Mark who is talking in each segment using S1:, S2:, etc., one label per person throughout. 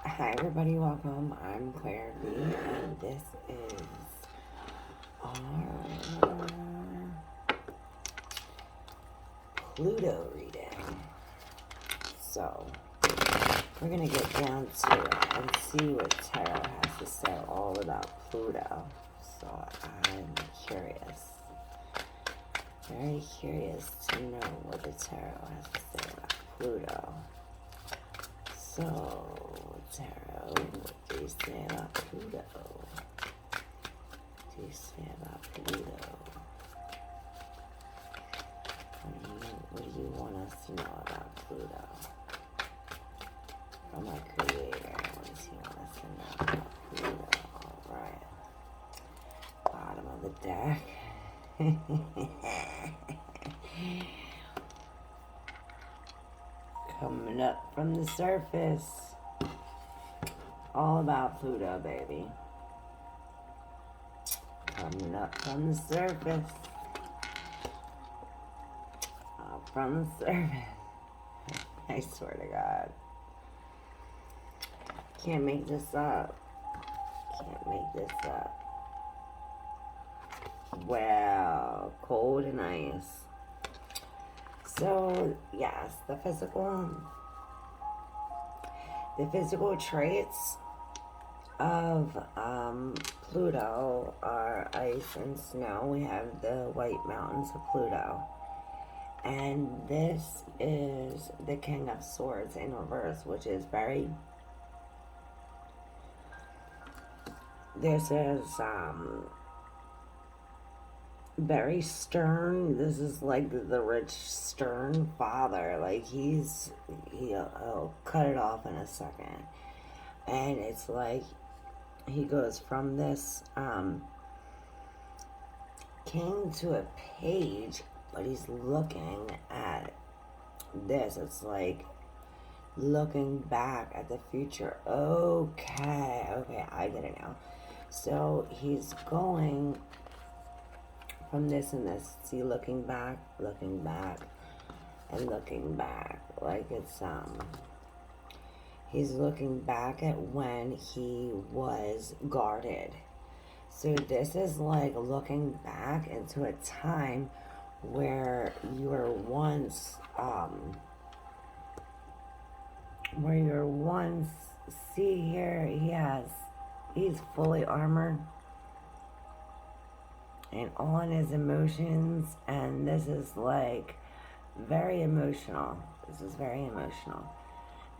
S1: Hi everybody, welcome. I'm ClairV and this is our Pluto reading. So we're gonna get down to it and see what tarot has to say all about Pluto. So I'm curious, very curious to know what the tarot has to say about Pluto. So, tarot, what do you say about Pluto? What do you say about Pluto? What do you want us to know about Pluto? From our creator, what does he want us to know about Pluto? Alright. Bottom of the deck. Coming up from the surface. All about Pluto, baby. Coming up from the surface. Up from the surface. I swear to God. Can't make this up. Can't make this up. Well, cold and ice. So, yes, the physical traits of Pluto are ice and snow. We have the White Mountains of Pluto. And this is the King of Swords in reverse, which is this is very stern. This is like the rich, stern father. Like he'll cut it off in a second. And it's like he goes from this king to a page, but he's looking at this. It's like looking back at the future. Okay, I get it now. So he's going from this and this. See, looking back, and looking back. Like it's he's looking back at when he was guarded. So this is like looking back into a time where you were once see here he's fully armored and on his emotions, and this is like very emotional. This is very emotional.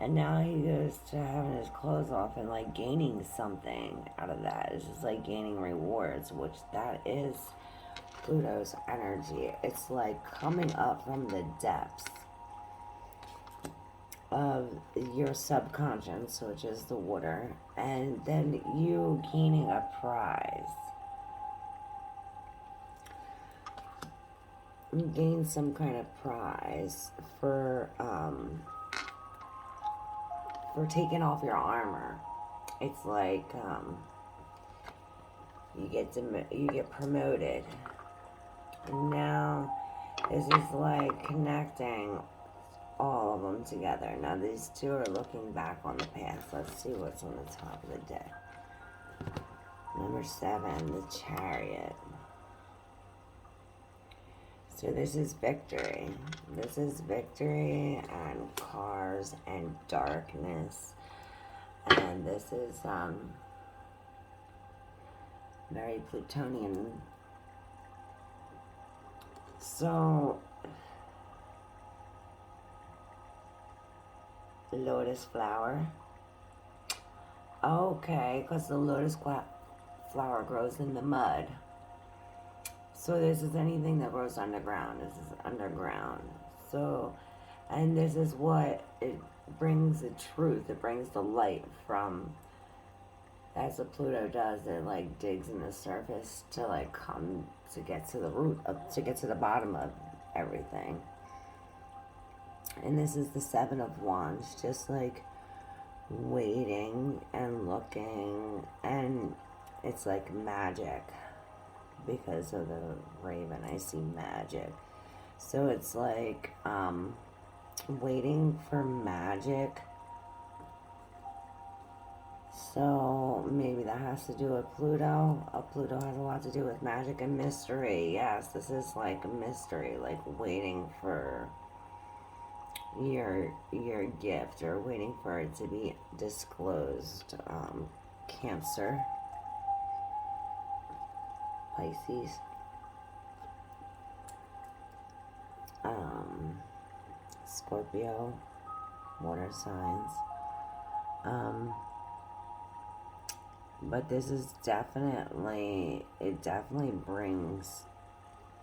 S1: And now he goes to having his clothes off and like gaining something out of that. It's just like gaining rewards, which that is Pluto's energy. It's like coming up from the depths of your subconscious, which is the water, and then you gaining a prize. You gain some kind of prize for taking off your armor. It's like you get promoted, and now this is like connecting all of them together. Now these two are looking back on the past. Let's see what's on the top of the deck. Number 7, the Chariot. So this is victory. This is victory and cars and darkness. And this is very Plutonian. So lotus flower. Okay, because the lotus flower grows in the mud. So this is anything that grows underground. This is underground. So, and this is what it brings the truth. It brings the light from, as the Pluto does, it like digs in the surface to like come to get to the root of, to get to the bottom of everything. And this is the 7 of Wands, just like waiting and looking, and it's like magic. Because of the raven, I see magic. So it's like waiting for magic So maybe that has to do with Pluto. Pluto has a lot to do with magic and mystery. Yes, this is like a mystery, like waiting for your gift or waiting for it to be disclosed. Cancer, Pisces, Scorpio, water signs. But this is definitely, it definitely brings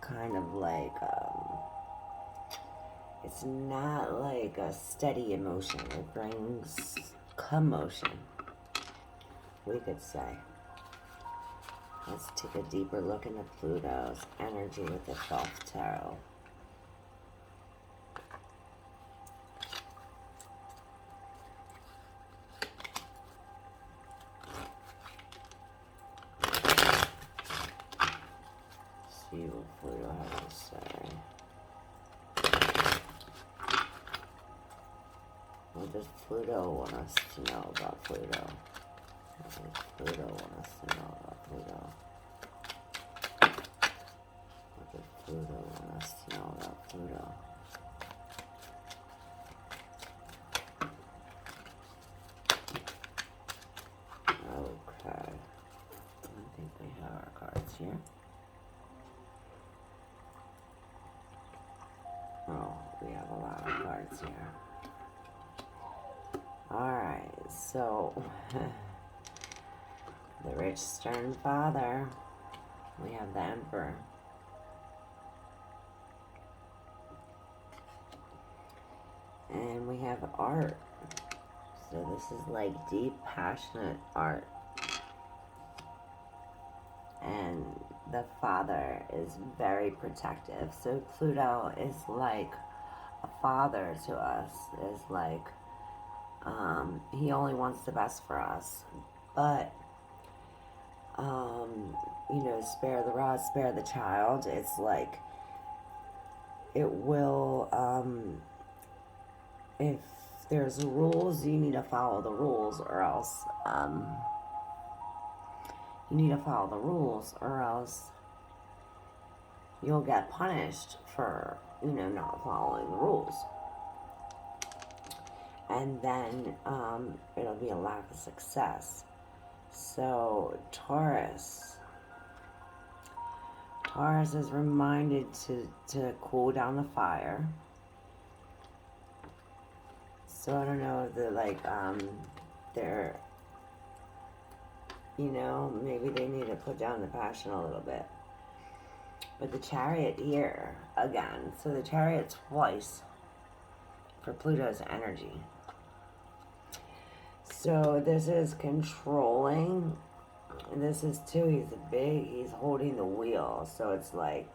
S1: kind of like, it's not like a steady emotion. It brings commotion, we could say. Let's take a deeper look into Pluto's energy with the 12th tarot. See what Pluto has to say. What does Pluto want us to know about Pluto? What does Pluto want us to know about Pluto? What does Pluto want us to know about Pluto? Okay. I think we have our cards here. Oh, we have a lot of cards here. Alright, so the rich, stern father. We have the Emperor. And we have art. So this is like deep, passionate art. And the father is very protective. So Pluto is like a father to us. Is like, he only wants the best for us. But, you know, spare the rod, spare the child. It's like, it will, if there's rules, you need to follow the rules, or else, you need to follow the rules, or else you'll get punished for, you know, not following the rules. And then it'll be a lack of success. So Taurus is reminded to cool down the fire. So I don't know, they're, you know, maybe they need to put down the passion a little bit. But the Chariot here, again, so the Chariot twice for Pluto's energy. So this is controlling. And this is too, he's holding the wheel. So it's like,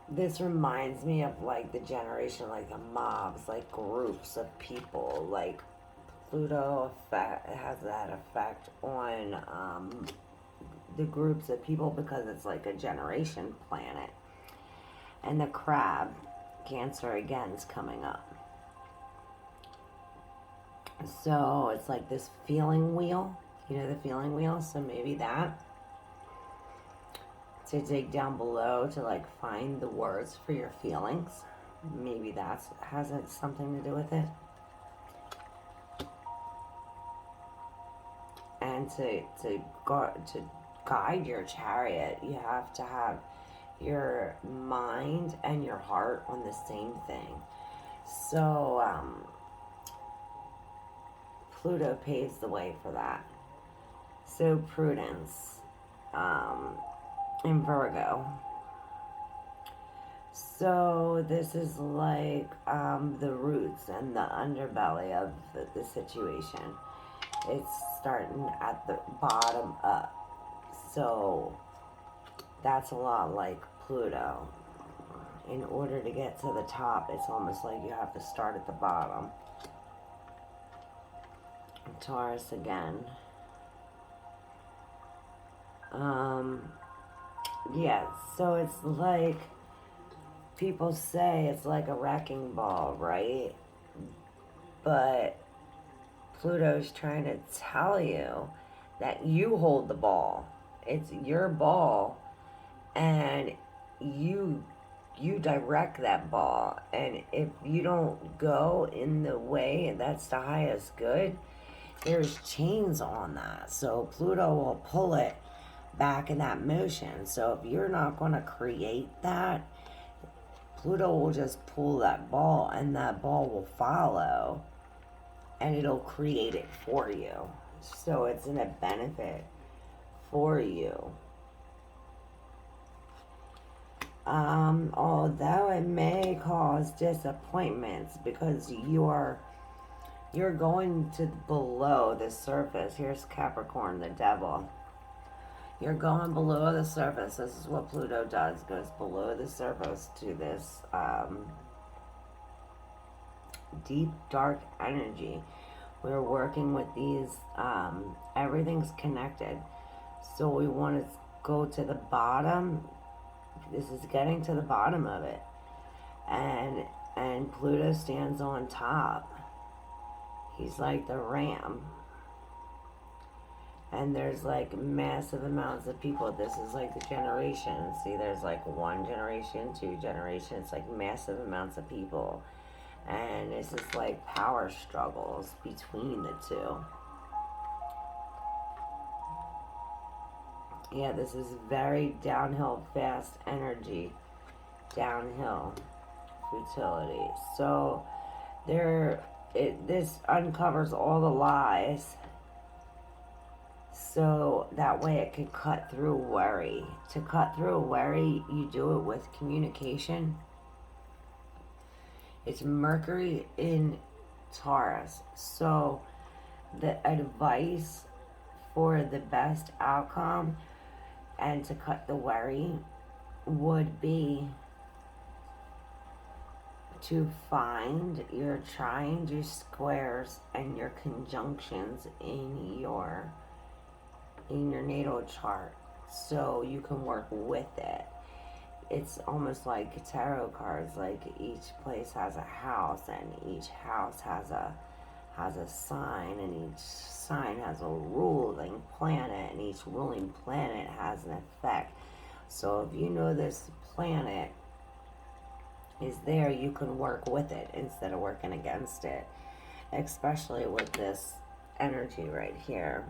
S1: this reminds me of like the generation, like the mobs, like groups of people. Like Pluto has that effect on the groups of people because it's like a generation planet. And the crab, Cancer again, is coming up. So it's like this feeling wheel. You know the feeling wheel? So maybe that. To dig down below to like find the words for your feelings. Maybe that has something to do with it. And to guide your chariot, you have to have your mind and your heart on the same thing. So Pluto paves the way for that. So prudence in Virgo. So this is like the roots and the underbelly of the situation. It's starting at the bottom up. So that's a lot like Pluto. In order to get to the top, it's almost like you have to start at the bottom. Taurus again. Yeah, so it's like, people say it's like a wrecking ball, right? But Pluto's trying to tell you that you hold the ball. It's your ball, and you direct that ball. And if you don't go in the way that's the highest good, there's chains on that. So Pluto will pull it back in that motion. So if you're not going to create that, Pluto will just pull that ball, and that ball will follow, and it'll create it for you. So it's in a benefit for you. Although it may cause disappointments because you're going to below the surface. Here's Capricorn, the devil. You're going below the surface. This is what Pluto does. Goes below the surface to this deep, dark energy. We're working with these, everything's connected. So we want to go to the bottom. This is getting to the bottom of it. And Pluto stands on top. He's like the ram. And there's like massive amounts of people. This is like the generation. See, there's like 1 generation, 2 generations, like massive amounts of people. And it's just like power struggles between the two. Yeah, this is very downhill, fast energy. Downhill futility. So this uncovers all the lies. So that way it can cut through worry. To cut through worry, you do it with communication. It's Mercury in Taurus. So the advice for the best outcome and to cut the worry would be to find your trines, your squares, and your conjunctions in your natal chart, so you can work with it. It's almost like tarot cards. Like each place has a house, and each house has a sign, and each sign has a ruling planet, and each ruling planet has an effect. So if you know this planet is there, you can work with it instead of working against it, especially with this energy right here.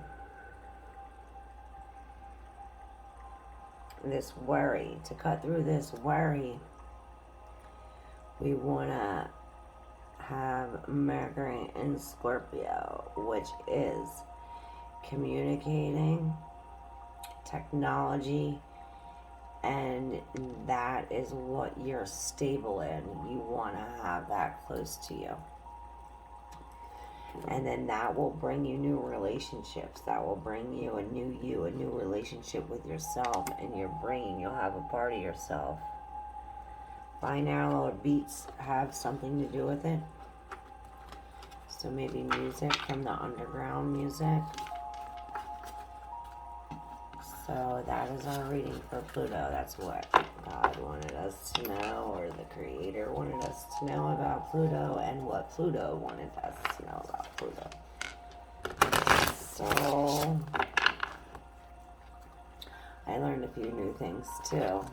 S1: This worry. To cut through this worry, we want to have Mercury in Scorpio, which is communicating, technology, and that is what you're stable in. You want to have that close to you. And then that will bring you new relationships. That will bring you a new relationship with yourself and your brain. You'll have a part of yourself. Binaural beats have something to do with it. So maybe music from the underground music. So that is our reading for Pluto. That's what God wanted us to know, or the Creator wanted us to know about Pluto, and what Pluto wanted us to know about Pluto. So I learned a few new things too.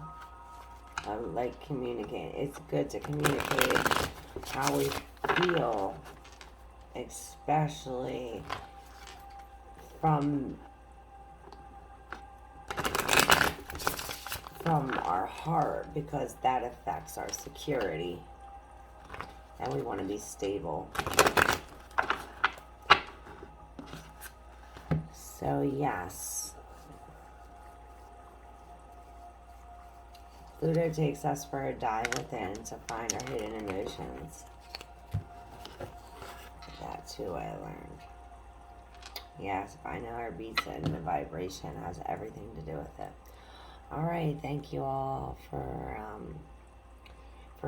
S1: I like communicating. It's good to communicate how we feel, especially from our heart, because that affects our security, and we want to be stable. So yes, Pluto takes us for a dive within to find our hidden emotions. That too I learned. Yes, I know our beats and the vibration has everything to do with it. Alright, thank you all for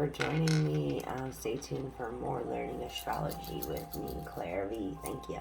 S1: joining me. Stay tuned for more learning astrology with me, ClairV. Thank you.